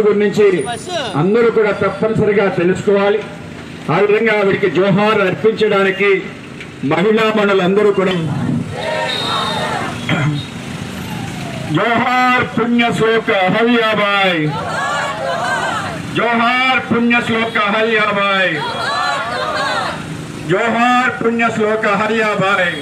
గురించి అందరూ కూడా తప్పనిసరిగా తెలుసుకోవాలి. ఆ విధంగా ఆవిడికి జోహార్ అర్పించడానికి మహిళా మనులందరూ కూడా జోహార్ పుణ్య శ్లోక అహల్యాబాయ్, జోహార్ పుణ్య శ్లోక అహల్యాబాయ్, జోహార్ పుణ్య శ్లోక అహల్యాబాయ్.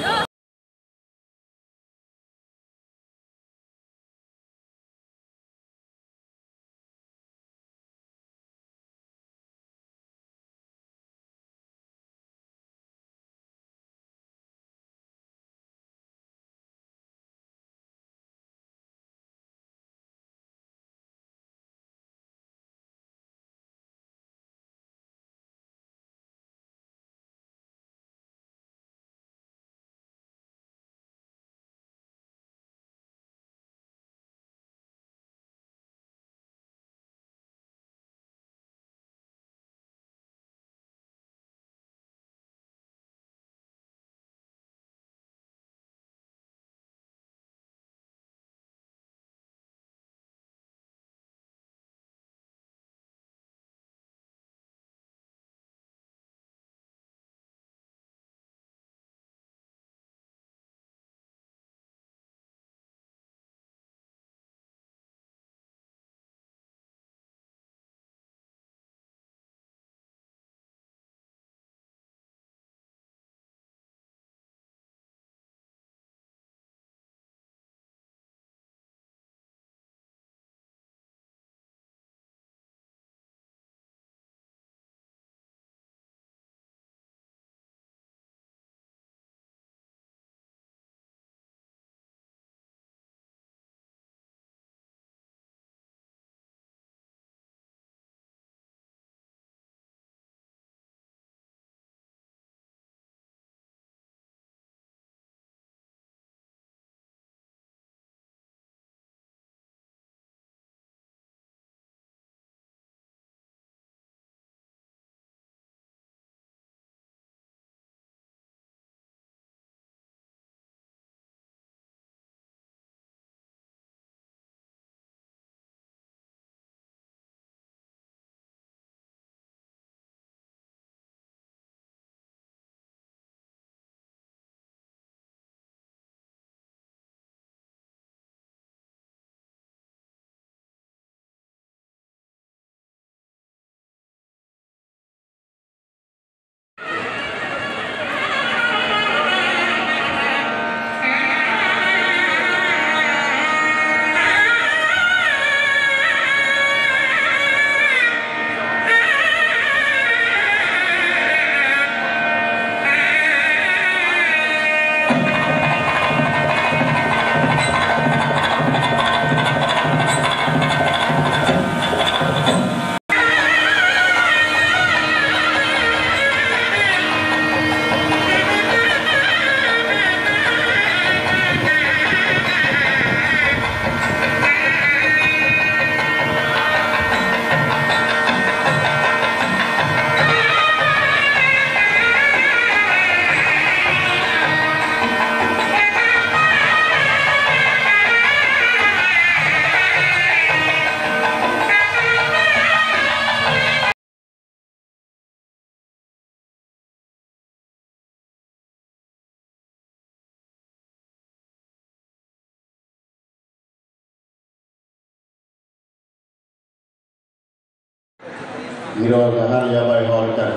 ఈరోజు అహల్యాబాయ్ హోల్కర్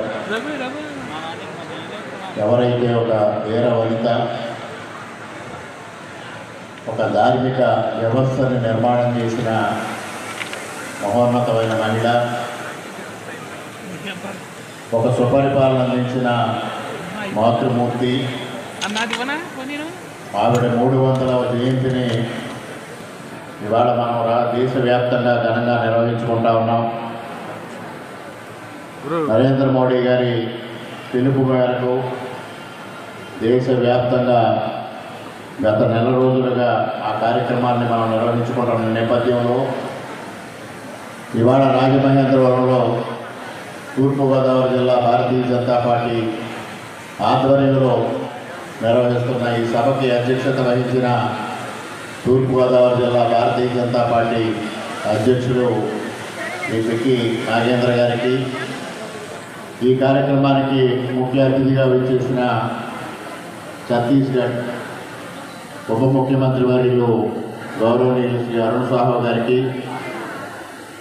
ఎవరైతే ఒక వీర వనిత ఒక ధార్మిక వ్యవస్థని నిర్మాణం చేసిన మహోన్నతమైన మహిళ, ఒక సుపరిపాలన అందించిన మాతృమూర్తి, ఆవిడ 300వ జయంతిని ఇవాళ మనం దేశవ్యాప్తంగా ఘనంగా నిర్వహించుకుంటా ఉన్నాం. నరేంద్ర మోడీ గారి పిలుపు మేరకు దేశవ్యాప్తంగా గత నెల రోజులుగా ఆ కార్యక్రమాన్ని మనం నిర్వహించుకుంటున్న నేపథ్యంలో ఇవాళ రాజమహేంద్రవరంలో తూర్పుగోదావరి జిల్లా భారతీయ జనతా పార్టీ ఆధ్వర్యంలో నిర్వహిస్తున్న ఈ సభకి అధ్యక్షత వహించిన తూర్పుగోదావరి జిల్లా భారతీయ జనతా పార్టీ అధ్యక్షుడు శ్రీ పెక్కి నాగేంద్ర గారికి, ఈ కార్యక్రమానికి ముఖ్య అతిథిగా విచ్చేసిన ఛత్తీస్గఢ్ ఉప ముఖ్యమంత్రి వర్యులు గౌరవనీయులు శ్రీ అరుణ్ సాహు గారికి,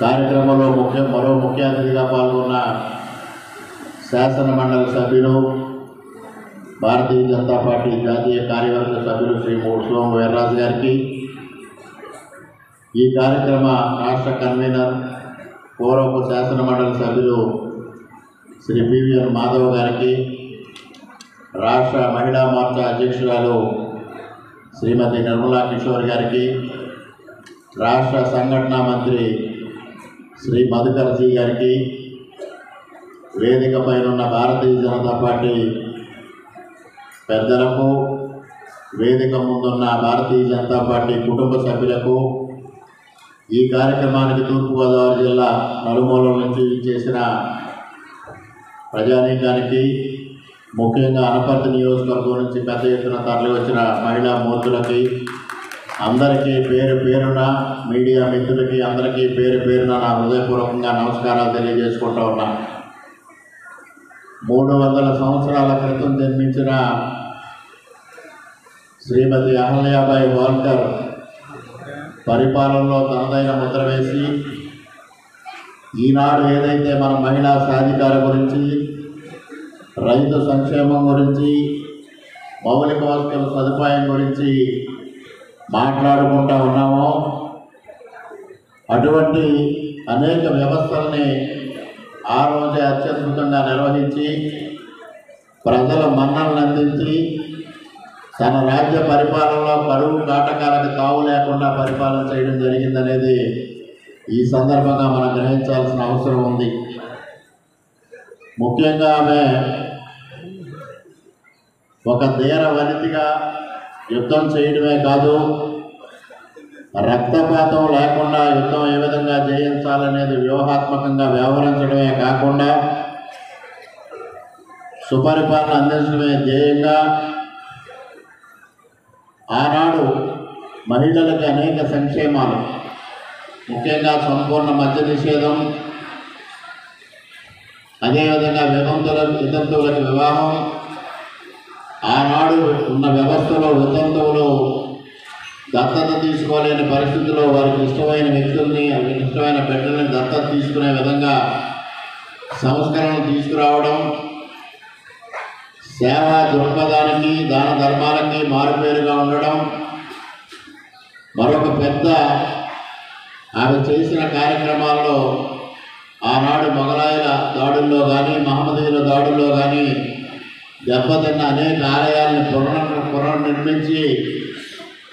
కార్యక్రమంలో మరో ముఖ్య అతిథిగా పాల్గొన్న శాసన మండలి సభ్యులు, భారతీయ జనతా పార్టీ జాతీయ కార్యవర్గ సభ్యులు శ్రీ సోము వీర్రాజు గారికి, ఈ కార్యక్రమ రాష్ట్ర కన్వీనర్ పూర్వపు శాసన మండలి సభ్యులు శ్రీ పివిఎన్ మాధవ్ గారికి, రాష్ట్ర మహిళా మోర్చా అధ్యక్షురాలు శ్రీమతి నిర్మలా కిషోర్ గారికి, రాష్ట్ర సంఘటనా మంత్రి శ్రీ మధుకర్ జీ గారికి, వేదిక పైన భారతీయ జనతా పార్టీ పెద్దలకు, వేదిక ముందున్న భారతీయ జనతా పార్టీ కుటుంబ సభ్యులకు, ఈ కార్యక్రమానికి తూర్పుగోదావరి జిల్లా నలుమూలల నుంచి చేసిన ప్రజానీకానికి, ముఖ్యంగా అనపర్తి నియోజకవర్గం నుంచి పెద్ద ఎత్తున తరలి వచ్చిన మహిళా మూర్తులకి అందరికీ పేరు పేరున, మీడియా మిత్రులకి అందరికీ పేరు పేరున నా హృదయపూర్వకంగా నమస్కారాలు తెలియజేసుకుంటూ ఉన్నా. 300 సంవత్సరాల క్రితం జన్మించిన శ్రీమతి అహల్యాబాయి హోల్కర్ పరిపాలనలో తనదైన ముద్ర వేసి, ఈనాడు ఏదైతే మన మహిళా సాధికార గురించి, రైతు సంక్షేమం గురించి, మౌలిక వసతుల సదుపాయం గురించి మాట్లాడుకుంటూ ఉన్నామో, అటువంటి అనేక వ్యవస్థల్ని ఆ రోజే అత్యద్భుతంగా నిర్వహించి ప్రజల మన్ననలు అందించి తన రాజ్య పరిపాలనలో కరువు కాటకాలకు తావు లేకుండా పరిపాలన చేయడం జరిగిందనేది ఈ సందర్భంగా మనం గ్రహించాల్సిన అవసరం ఉంది. ముఖ్యంగా ఆమె ఒక ధీర వనితిగా యుద్ధం చేయడమే కాదు, రక్తపాతం లేకుండా యుద్ధం ఏ విధంగా జయించాలనేది వ్యూహాత్మకంగా వ్యవహరించడమే కాకుండా సుపరిపాలన అందించడమే ధ్యేయంగా ఆనాడు మహిళలకు అనేక సంక్షేమాలు, ముఖ్యంగా సంపూర్ణ మద్య నిషేధం, అదేవిధంగా వితంతువులకు వివాహం, ఆనాడు ఉన్న వ్యవస్థలో వితంతువులు దత్తత తీసుకోలేని పరిస్థితుల్లో వారికి ఇష్టమైన వ్యక్తుల్ని, ఇష్టమైన బిడ్డల్ని దత్తత తీసుకునే విధంగా సంస్కరణలు తీసుకురావడం, సేవా దృక్పథానికి, దాన ధర్మాలకి మారుపేరుగా ఉండడం మరొక పెద్ద ఆమె చేసిన కార్యక్రమాల్లో ఆనాడు మొగలాయుల దాడుల్లో కానీ, మహమ్మదీయుల దాడుల్లో కానీ దెబ్బతిన్న అనేక ఆలయాలను పునర్నిర్మించి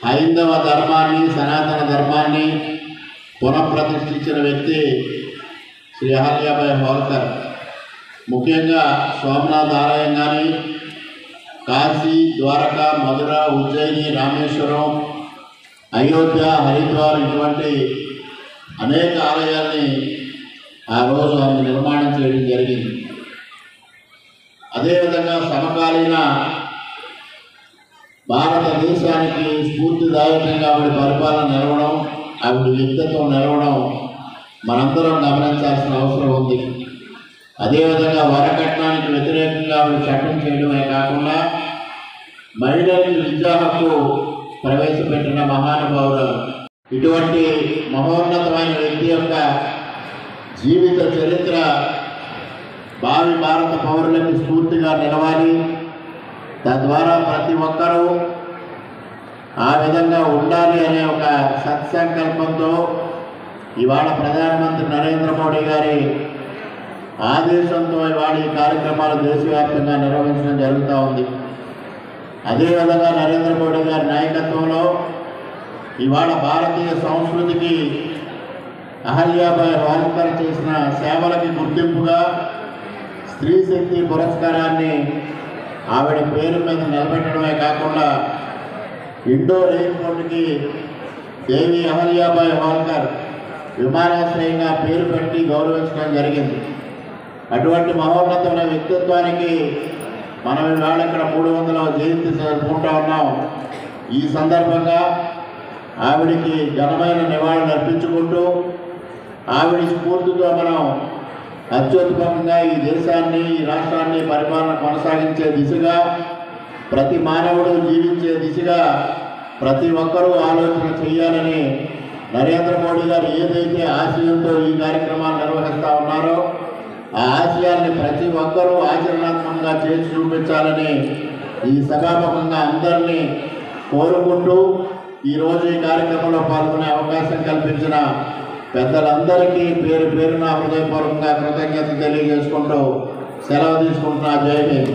హైందవ ధర్మాన్ని, సనాతన ధర్మాన్ని పునఃప్రతిష్ఠించిన వ్యక్తి శ్రీ అహల్యాబాయి హోల్కర్. ముఖ్యంగా సోమనాథ్ ఆలయం కానీ, కాశీ, ద్వారకా, మధుర, ఉజ్జయిని, రామేశ్వరం, అయోధ్య, హరిద్వార్ ఇటువంటి అనేక ఆలయాల్ని ఆ రోజు ఆమె నిర్మాణం చేయడం జరిగింది. అదేవిధంగా సమకాలీన భారతదేశానికి స్ఫూర్తిదాయకంగా ఆవిడ పరిపాలన నిలవడం, ఆవిడ వ్యక్తిత్వం నిలవడం మనందరం గమనించాల్సిన అవసరం ఉంది. అదేవిధంగా వరకట్నానికి వ్యతిరేకంగా ఆవిడ చట్టం చేయడమే కాకుండా మహిళలకు విద్యా హక్కు ప్రవేశపెట్టిన మహానుభావులు. ఇటువంటి మహోన్నతమైన వ్యక్తి యొక్క జీవిత చరిత్ర భావి భారత పౌరులకు స్ఫూర్తిగా నిలవాలి. తద్వారా ప్రతి ఒక్కరూ ఆ విధంగా ఉండాలి అనే ఒక సత్సంకల్పంతో ఇవాళ ప్రధానమంత్రి నరేంద్ర మోడీ గారి ఆదేశంతో ఇవాళ ఈ కార్యక్రమాలు దేశవ్యాప్తంగా నిర్వహించడం జరుగుతూ ఉంది. అదేవిధంగా నరేంద్ర మోడీ గారి నాయకత్వంలో ఇవాళ భారతీయ సంస్కృతికి అహల్యాబాయి హోల్కర్ చేసిన సేవలకి గుర్తింపుగా స్త్రీ శక్తి పురస్కారాన్ని ఆవిడ పేరు మీద నిలబెట్టడమే కాకుండా ఇండోర్ ఎయిర్పోర్ట్కి దేవి అహల్యాబాయి హోల్కర్ విమానాశ్రయంగా పేరు పెట్టి గౌరవించడం జరిగింది. అటువంటి మహోన్నతమైన వ్యక్తిత్వానికి మనం ఇవాళ ఇక్కడ 300వ జయంతి జరుపుకుంటూ ఉన్నాం. ఈ సందర్భంగా ఆవిడికి ఘనమైన నివాళులు అర్పించుకుంటూ ఆవిడ స్ఫూర్తితో మనం అత్యుత్తమంగా ఈ దేశాన్ని ఈ రాష్ట్రాన్ని పరిపాలన కొనసాగించే దిశగా ప్రతి మానవుడు జీవించే దిశగా ప్రతి ఒక్కరూ ఆలోచన చేయాలని నరేంద్ర మోడీ గారు ఏదైతే ఆశయంతో ఈ కార్యక్రమాలు నిర్వహిస్తూ ఉన్నారో ఆ ఆశయాల్ని ప్రతి ఒక్కరూ ఆచరణాత్మకంగా చేసి చూపించాలని ఈ సభాముఖంగా అందరినీ కోరుకుంటూ ఈరోజు ఈ కార్యక్రమంలో పాల్గొనే అవకాశం కల్పించిన పెద్దలందరికీ పేరు పేరున హృదయపూర్వకంగా కృతజ్ఞత తెలియజేసుకుంటూ సెలవు తీసుకుంటున్నా. జై హింద్.